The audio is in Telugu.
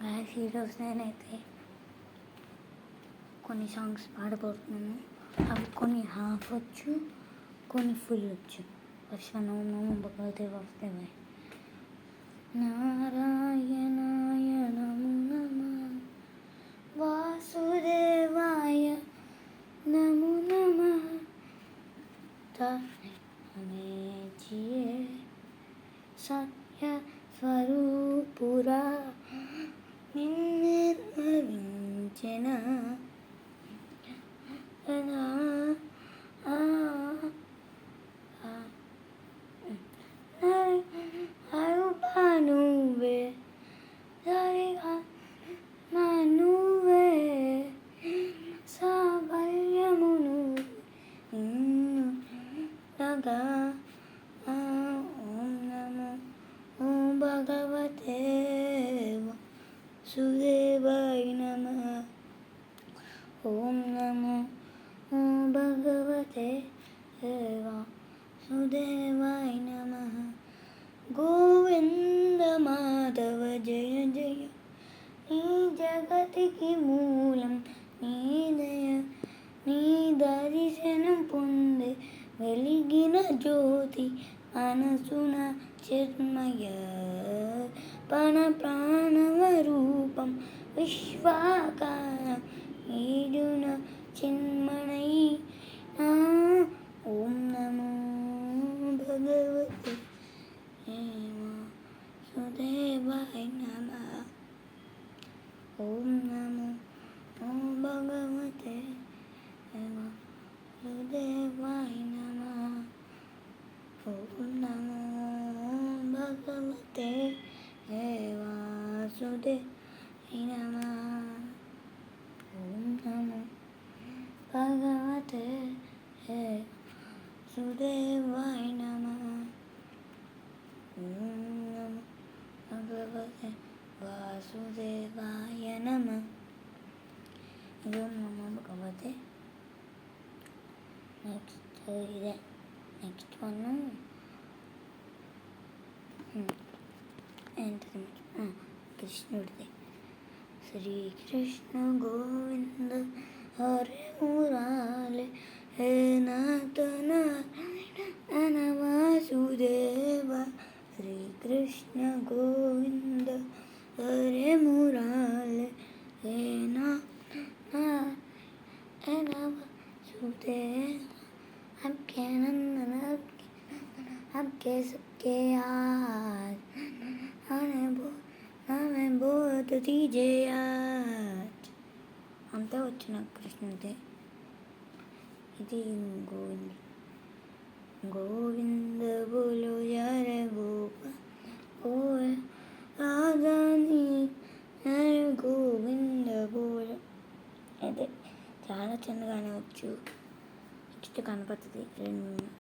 గాయస్ ఈరోజు నేనైతే కొన్ని సాంగ్స్ పాడబోతున్నాను. అవి కొన్ని హాఫ్ వచ్చు, కొన్ని ఫుల్ వచ్చు. ఫస్ట్ వన్ ఓం నమో భగవతే వాసుదేవాయ. నారాయణాయ నమో నమః, వాసుదేవాయ నమో నమః. తానే జియే సత్య స్వరూపురా నిర్మవించిన నువ్వే నువ్వే సాబల్యమును నగా. ఓం నమో ఓం భగవతే వాసుదేవాయ నమః. ఓం నమో ఓం భగవతే వాసుదేవాయ నమః. గోవింద మాధవ జయ జయ, నీ జగతికి మూలం నీ దయ. నీ దర్శనం పొందే వెలిగిన జ్యోతి మనసున చిన్మయ పణ ప్రాణవ రూపం విశ్వాకారం ఈడున చిన్మణై. ఓం నమో భగవతే వాసుదేవాయ నమః. ఓం నమో ఓం భగవతే వాసుదేవాయ నమః. ఓం నమో భగవతే వాసుదేవాయ నమః. ఓం నమో భగవతే వాసుదేవాయ నమః. ఓం నమో భగవతే వాసుదేవాయ నమః. ఓం నమో భగవతే. నెక్స్ట్ వన్ ఏంటది? కృష్ణుడిది. శ్రీకృష్ణ గోవింద హరే మురారే హే నాథ నారాయణ వాసుదేవ. శ్రీకృష్ణ గోవింద హరే మురారే హే నాథ నారాయణ వాసుదేవ. आपके नंदन आपके सबके आज हमें बहुत दीजिए आज. అంతా వచ్చిన కృష్ణుడిదే. ఇది గోవింద గోవింద బోలో యార గోప ఓ రాజాని గోవింద బోలో. అదే చాలా చిన్నగానే వచ్చు. నెక్స్ట్ గణపతిది.